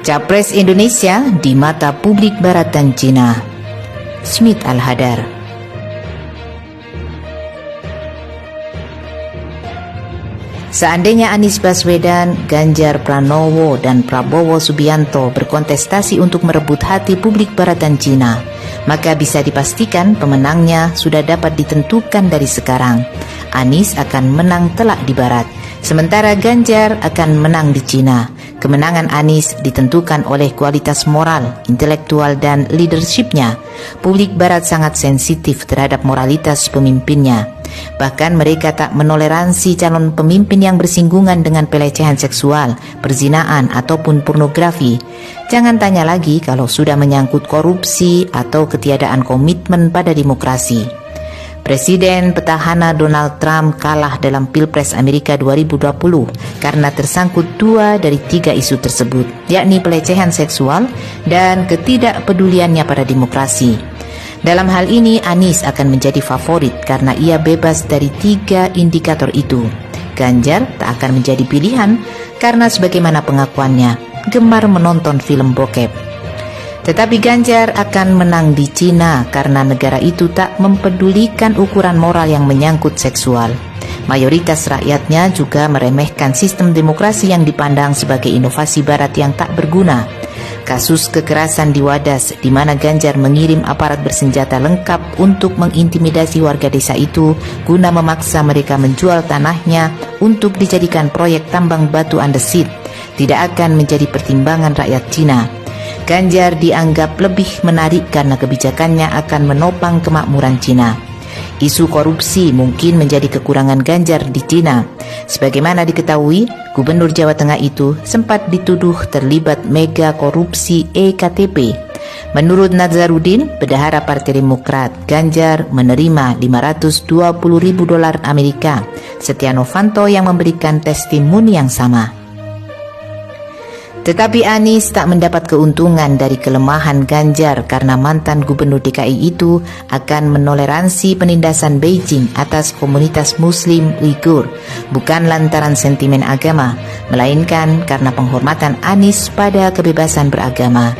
Capres Indonesia di mata publik Barat dan Cina. Smith Al-Hadar. Seandainya Anies Baswedan, Ganjar Pranowo, dan Prabowo Subianto berkontestasi untuk merebut hati publik Barat dan Cina, maka bisa dipastikan pemenangnya sudah dapat ditentukan dari sekarang. Anies akan menang telak di Barat, sementara Ganjar akan menang di Cina. Kemenangan Anies ditentukan oleh kualitas moral, intelektual, dan leadershipnya. Publik Barat sangat sensitif terhadap moralitas pemimpinnya. Bahkan mereka tak menoleransi calon pemimpin yang bersinggungan dengan pelecehan seksual, perzinaan, ataupun pornografi. Jangan tanya lagi kalau sudah menyangkut korupsi atau ketiadaan komitmen pada demokrasi. Presiden petahana Donald Trump kalah dalam Pilpres Amerika 2020 karena tersangkut 2 dari 3 isu tersebut, yakni pelecehan seksual dan ketidakpeduliannya pada demokrasi. Dalam hal ini, Anies akan menjadi favorit karena ia bebas dari 3 indikator itu. Ganjar tak akan menjadi pilihan karena sebagaimana pengakuannya, gemar menonton film bokep. Tetapi Ganjar akan menang di Cina karena negara itu tak mempedulikan ukuran moral yang menyangkut seksual. Mayoritas rakyatnya juga meremehkan sistem demokrasi yang dipandang sebagai inovasi barat yang tak berguna. Kasus kekerasan di Wadas, di mana Ganjar mengirim aparat bersenjata lengkap untuk mengintimidasi warga desa itu guna memaksa mereka menjual tanahnya untuk dijadikan proyek tambang batu andesit, tidak akan menjadi pertimbangan rakyat Cina. Ganjar dianggap lebih menarik karena kebijakannya akan menopang kemakmuran Cina. Isu korupsi mungkin menjadi kekurangan Ganjar di Cina. Sebagaimana diketahui, Gubernur Jawa Tengah itu sempat dituduh terlibat mega korupsi EKTP. Menurut Nazarudin, bendahara Partai Demokrat, Ganjar menerima $520.000 Amerika. Setia Novanto yang memberikan testimoni yang sama. Tetapi Anies tak mendapat keuntungan dari kelemahan Ganjar karena mantan gubernur DKI itu akan menoleransi penindasan Beijing atas komunitas Muslim Uighur, bukan lantaran sentimen agama, melainkan karena penghormatan Anies pada kebebasan beragama.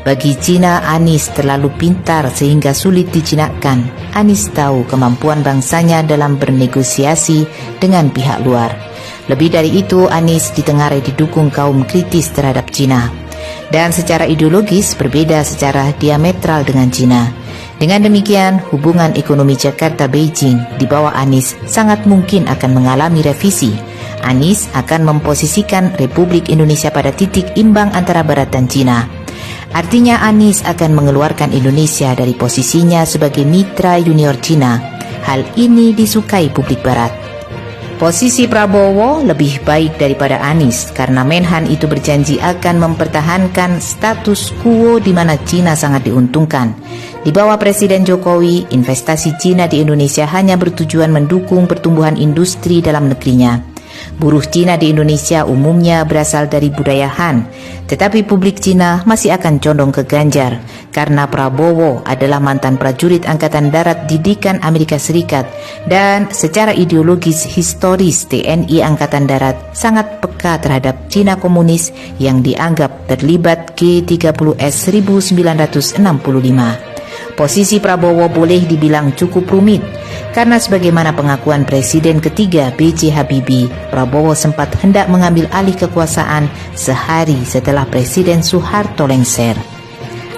Bagi Cina, Anies terlalu pintar sehingga sulit dijinakkan. Anies tahu kemampuan bangsanya dalam bernegosiasi dengan pihak luar. Lebih dari itu, Anies ditengarai didukung kaum kritis terhadap Cina. Dan secara ideologis berbeda secara diametral dengan Cina. Dengan demikian, hubungan ekonomi Jakarta-Beijing di bawah Anies sangat mungkin akan mengalami revisi. Anies akan memposisikan Republik Indonesia pada titik imbang antara Barat dan Cina. Artinya Anies akan mengeluarkan Indonesia dari posisinya sebagai mitra junior Cina. Hal ini disukai publik Barat. Posisi Prabowo lebih baik daripada Anies karena Menhan itu berjanji akan mempertahankan status quo di mana Cina sangat diuntungkan. Di bawah Presiden Jokowi, investasi Cina di Indonesia hanya bertujuan mendukung pertumbuhan industri dalam negerinya. Buruh Cina di Indonesia umumnya berasal dari budaya Han, tetapi publik Cina masih akan condong ke Ganjar karena Prabowo adalah mantan prajurit Angkatan Darat didikan Amerika Serikat dan secara ideologis historis TNI Angkatan Darat sangat peka terhadap Cina komunis yang dianggap terlibat G30S 1965. Posisi Prabowo boleh dibilang cukup rumit, karena sebagaimana pengakuan Presiden ketiga B.J. Habibie, Prabowo sempat hendak mengambil alih kekuasaan sehari setelah Presiden Soeharto lengser.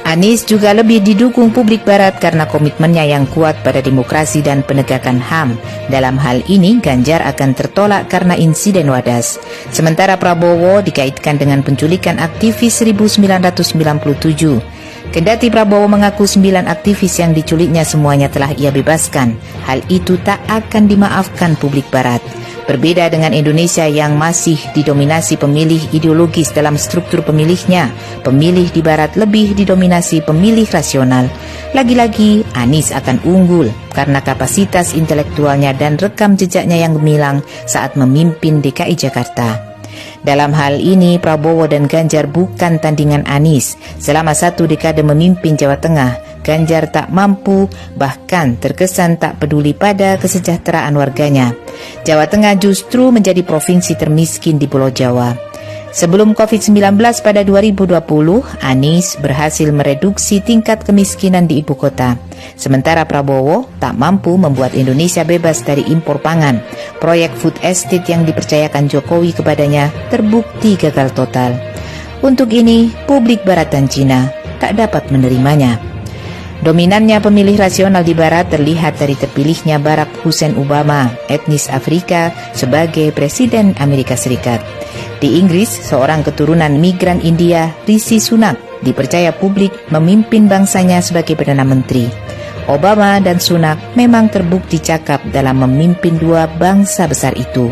Anies juga lebih didukung publik Barat karena komitmennya yang kuat pada demokrasi dan penegakan HAM. Dalam hal ini, Ganjar akan tertolak karena insiden Wadas. Sementara Prabowo dikaitkan dengan penculikan aktivis 1997. Kendati Prabowo mengaku 9 aktivis yang diculiknya semuanya telah ia bebaskan, hal itu tak akan dimaafkan publik Barat. Berbeda dengan Indonesia yang masih didominasi pemilih ideologis dalam struktur pemilihnya, pemilih di Barat lebih didominasi pemilih rasional. Lagi-lagi, Anies akan unggul karena kapasitas intelektualnya dan rekam jejaknya yang gemilang saat memimpin DKI Jakarta. Dalam hal ini, Prabowo dan Ganjar bukan tandingan Anies. Selama 1 dekade memimpin Jawa Tengah, Ganjar tak mampu, bahkan terkesan tak peduli pada kesejahteraan warganya. Jawa Tengah justru menjadi provinsi termiskin di Pulau Jawa. Sebelum COVID-19 pada 2020, Anies berhasil mereduksi tingkat kemiskinan di ibu kota. Sementara Prabowo tak mampu membuat Indonesia bebas dari impor pangan. Proyek food estate yang dipercayakan Jokowi kepadanya terbukti gagal total. Untuk ini, publik Barat dan Cina tak dapat menerimanya. Dominannya pemilih rasional di Barat terlihat dari terpilihnya Barack Hussein Obama, etnis Afrika, sebagai Presiden Amerika Serikat. Di Inggris, seorang keturunan migran India, Rishi Sunak, dipercaya publik memimpin bangsanya sebagai Perdana Menteri. Obama dan Sunak memang terbukti cakap dalam memimpin dua bangsa besar itu.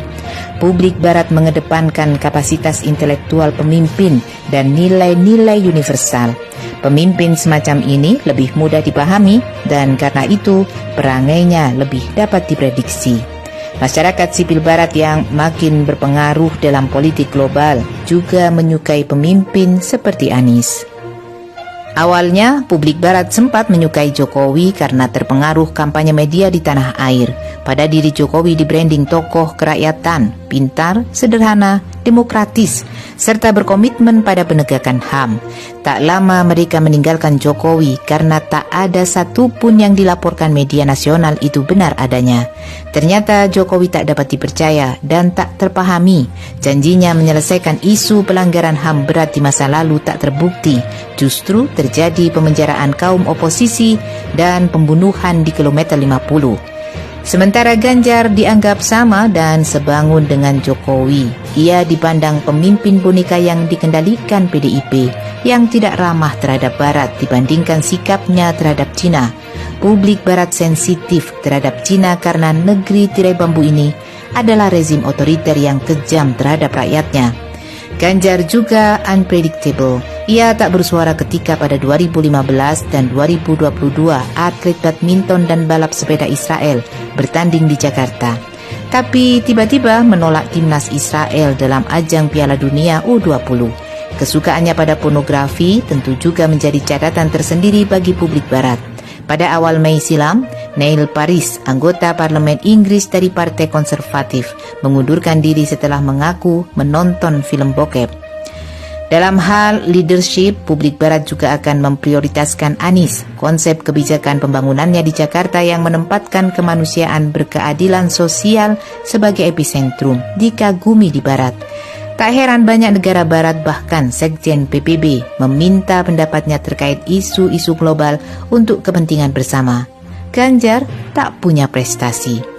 Publik Barat mengedepankan kapasitas intelektual pemimpin dan nilai-nilai universal. Pemimpin semacam ini lebih mudah dipahami dan karena itu perangainya lebih dapat diprediksi. Masyarakat sipil Barat yang makin berpengaruh dalam politik global juga menyukai pemimpin seperti Anies. Awalnya, publik Barat sempat menyukai Jokowi karena terpengaruh kampanye media di tanah air. Pada diri Jokowi di-branding tokoh kerakyatan, pintar, sederhana, demokratis, serta berkomitmen pada penegakan HAM. Tak lama mereka meninggalkan Jokowi karena tak ada satupun yang dilaporkan media nasional itu benar adanya. Ternyata Jokowi tak dapat dipercaya dan tak terpahami. Janjinya menyelesaikan isu pelanggaran HAM berat di masa lalu tak terbukti. Justru terjadi pemenjaraan kaum oposisi dan pembunuhan di kilometer 50. Sementara Ganjar dianggap sama dan sebangun dengan Jokowi. Ia dipandang pemimpin boneka yang dikendalikan PDIP, yang tidak ramah terhadap Barat dibandingkan sikapnya terhadap Cina. Publik Barat sensitif terhadap Cina karena negeri tirai bambu ini adalah rezim otoriter yang kejam terhadap rakyatnya. Ganjar juga unpredictable. Ia tak bersuara ketika pada 2015 dan 2022 atlet badminton dan balap sepeda Israel bertanding di Jakarta. Tapi tiba-tiba menolak timnas Israel dalam ajang Piala Dunia U20. Kesukaannya pada pornografi tentu juga menjadi catatan tersendiri bagi publik Barat. Pada awal Mei silam, Neil Paris, anggota parlemen Inggris dari Partai Konservatif, mengundurkan diri setelah mengaku menonton film bokep. Dalam hal leadership, publik Barat juga akan memprioritaskan Anies, konsep kebijakan pembangunannya di Jakarta yang menempatkan kemanusiaan berkeadilan sosial sebagai epicentrum dikagumi di Barat. Tak heran banyak negara Barat bahkan Sekjen PBB meminta pendapatnya terkait isu-isu global untuk kepentingan bersama. Ganjar tak punya prestasi.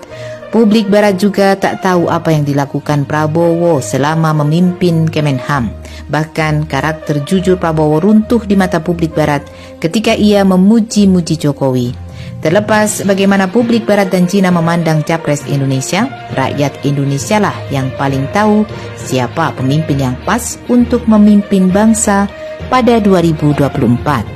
Publik Barat juga tak tahu apa yang dilakukan Prabowo selama memimpin Kemenham. Bahkan karakter jujur Prabowo runtuh di mata publik Barat ketika ia memuji-muji Jokowi. Terlepas bagaimana publik Barat dan Cina memandang Capres Indonesia, rakyat Indonesia lah yang paling tahu siapa pemimpin yang pas untuk memimpin bangsa pada 2024.